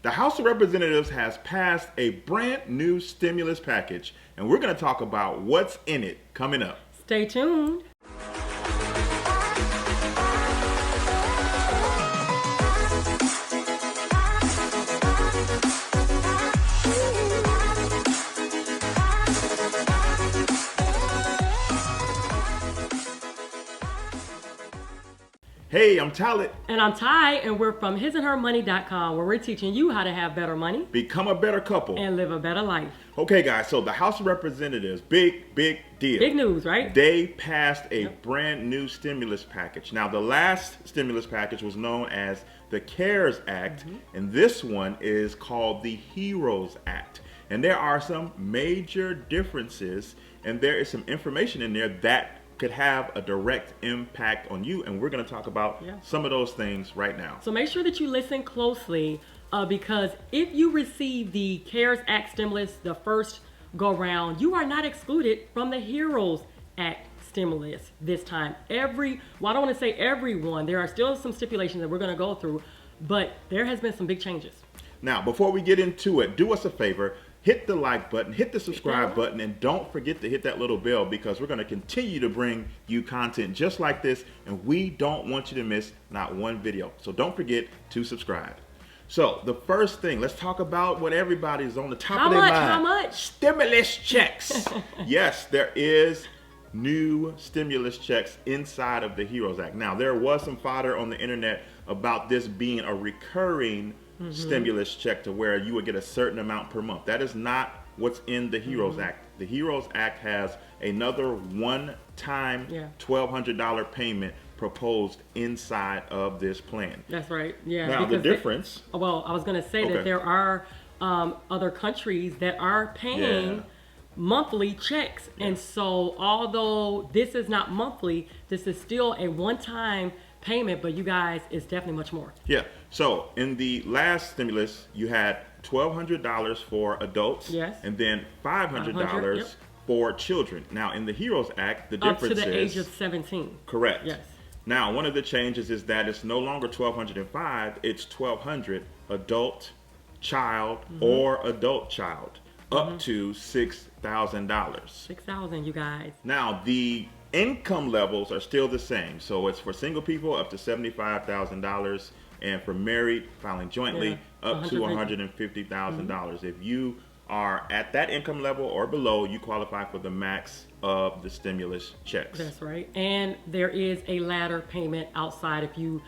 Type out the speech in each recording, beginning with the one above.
The House of Representatives has passed a brand new stimulus package, and we're going to talk about what's in it coming up. Stay tuned. Hey, I'm Talit. And I'm Ty, and we're from hisandhermoney.com, where we're teaching you how to have better money, Become a better couple, and live a better life. Okay, guys, so the House of Representatives, big deal. Big news, right? They passed a brand new stimulus package. Now, the last stimulus package was known as the CARES Act, and this one is called the HEROES Act. And there are some major differences, and there is some information in there that could have a direct impact on you, and we're going to talk about some of those things right now. So make sure that you listen closely, because if you receive the CARES Act stimulus the first go round, you are not excluded from the HEROES Act stimulus this time. I don't want to say everyone, there are still some stipulations that we're going to go through, but there has been some big changes. Now, before we get into it, do us a favor. Hit the like button, hit the subscribe button, and don't forget to hit that little bell, because we're going to continue to bring you content just like this, and we don't want you to miss not one video. So don't forget to subscribe. So the first thing, let's talk about what everybody's on the top of their mind. How much? Stimulus checks. Yes, there is new stimulus checks inside of the HEROES Act. Now, there was some fodder on the internet about this being a recurring stimulus check, to where you would get a certain amount per month. That is not what's in the HEROES Act. The HEROES Act has another one-time $1,200 payment proposed inside of this plan. That's right. Yeah. Now, the difference. Well, I was going to say that there are other countries that are paying monthly checks. And so although this is not monthly, this is still a one-time payment, but you guys, it's definitely much more. Yeah. So in the last stimulus, you had $1,200 for adults, and then $500 for children. Now, in the HEROES Act, the difference is up to the age of 17. Correct. Yes. Now, one of the changes is that it's no longer $1,205; it's $1,200 adult, child, or adult child, up to $6,000. $6,000, you guys. Now, the income levels are still the same. So it's for single people up to $75,000, and for married filing jointly up to $150,000. If you are at that income level or below, you qualify for the max of the stimulus checks. That's right. And there is a ladder payment outside. If you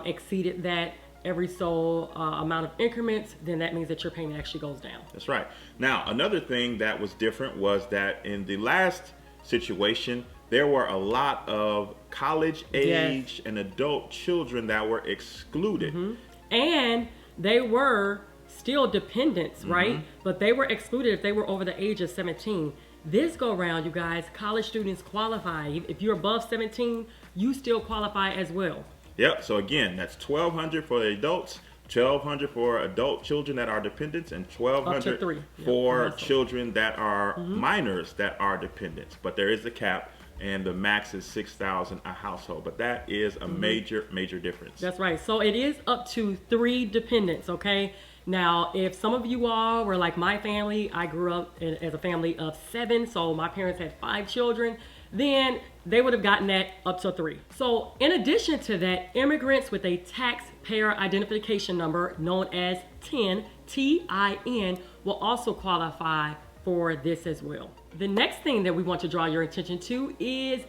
exceeded that every so amount of increments, then that means that your payment actually goes down. That's right. Now, another thing that was different was that in the last situation, there were a lot of college age and adult children that were excluded. And they were still dependents, right? But they were excluded if they were over the age of 17. This go round, you guys, college students qualify. If you're above 17, you still qualify as well. Yep. So again, that's $1,200 for the adults, $1,200 for adult children that are dependents, and $1,200 for children that are minors that are dependents. But there is a cap, and the max is $6,000 a household. But that is a major difference. That's right. So it is up to 3 dependents, okay? Now, if some of you all were like my family, I grew up as a family of 7, so my parents had 5 children, then they would have gotten that up to 3. So in addition to that, immigrants with a taxpayer identification number known as TIN, T-I-N, will also qualify for this as well. The next thing that we want to draw your attention to is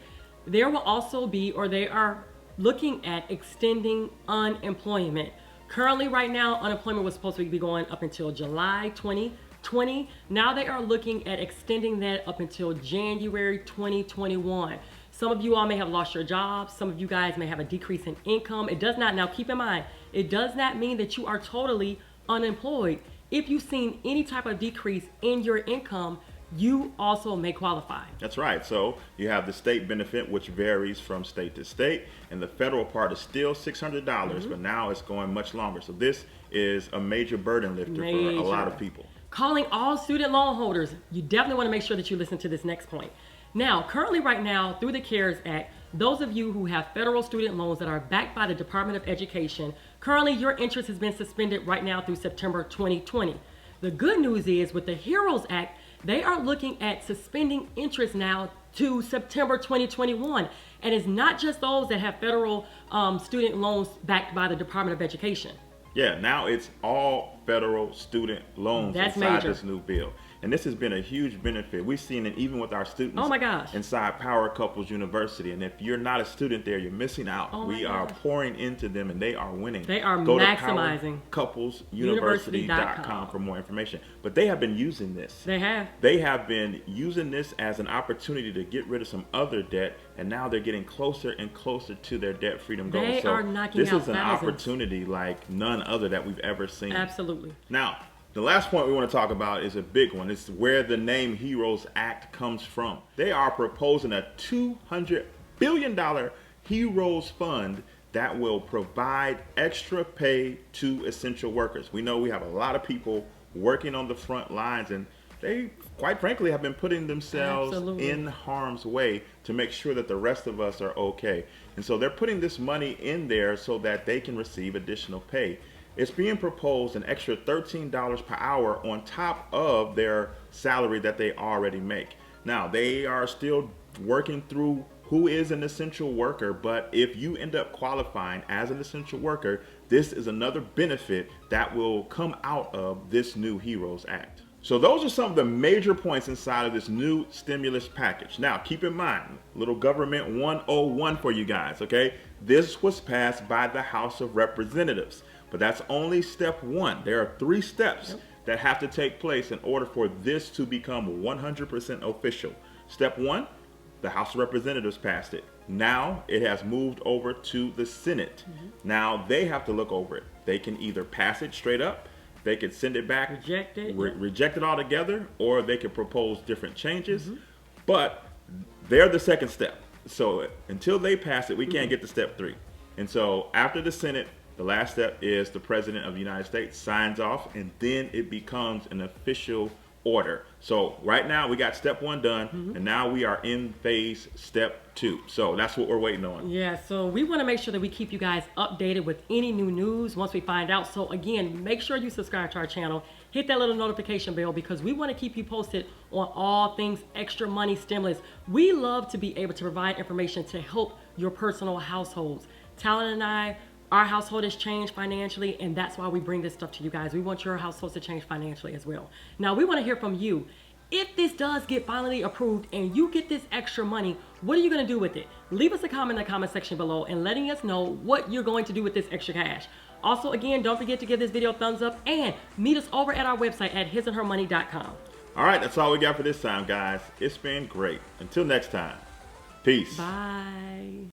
there will also be, or they are looking at extending unemployment. Currently, right now, unemployment was supposed to be going up until July 2020. Now they are looking at extending that up until January 2021. Some of you all may have lost your jobs. Some of you guys may have a decrease in income. It does not, now keep in mind, it does not mean that you are totally unemployed. If you've seen any type of decrease in your income, you also may qualify. That's right. So you have the state benefit, which varies from state to state, and the federal part is still $600, but now it's going much longer. So this is a major burden lifter for a lot of people. Calling all student loan holders, you definitely want to make sure that you listen to this next point. Now, currently right now, through the CARES Act, those of you who have federal student loans that are backed by the Department of Education, currently your interest has been suspended right now through September 2020. The good news is with the HEROES Act, they are looking at suspending interest now to September 2021. And it's not just those that have federal student loans backed by the Department of Education. Yeah, now it's all federal student loans That's inside major. this new bill. And this has been a huge benefit. We've seen it even with our students Oh my gosh. inside Power Couples University. And if you're not a student there, you're missing out. Oh my We are gosh. pouring into them and they are winning. They are Go maximizing. to PowerCouplesUniversity.com for more information. But they have been using this. They have. They have been using this as an opportunity to get rid of some other debt, and now they're getting closer and closer to their debt freedom goals. They So are knocking this out is an thousands. opportunity like none other that we've ever seen. Absolutely. Now, the last point we want to talk about is a big one. It's where the name HEROES Act comes from. They are proposing a $200 billion HEROES fund that will provide extra pay to essential workers. We know we have a lot of people working on the front lines, and they, quite frankly, have been putting themselves Absolutely. in harm's way to make sure that the rest of us are okay. And so they're putting this money in there so that they can receive additional pay. It's being proposed an extra $13 per hour on top of their salary that they already make. Now, they are still working through who is an essential worker, but if you end up qualifying as an essential worker, this is another benefit that will come out of this new HEROES Act. So those are some of the major points inside of this new stimulus package. Now, keep in mind, little government 101 for you guys, okay? This was passed by the House of Representatives, but that's only step one. There are 3 steps that have to take place in order for this to become 100% official. Step 1, the House of Representatives passed it. Now it has moved over to the Senate. Now they have to look over it. They can either pass it straight up, they could send it back, Reject it. reject it altogether, or they could propose different changes. But they're the second step. So until they pass it, we can't get to step 3. And so after the Senate, the last step is the President of the United States signs off, and then it becomes an official order. So right now we got step 1 done, and now we are in phase step 2. So that's what we're waiting on. Yeah, so we want to make sure that we keep you guys updated with any new news once we find out. So again, make sure you subscribe to our channel, hit that little notification bell, because we want to keep you posted on all things extra money stimulus. We love to be able to provide information to help your personal households. Talon and I, our household has changed financially, and that's why we bring this stuff to you guys. We want your households to change financially as well. Now, we want to hear from you. If this does get finally approved and you get this extra money, what are you going to do with it? Leave us a comment in the comment section below and letting us know what you're going to do with this extra cash. Also, again, don't forget to give this video a thumbs up and meet us over at our website at hisandhermoney.com. All right, that's all we got for this time, guys. It's been great. Until next time, peace. Bye.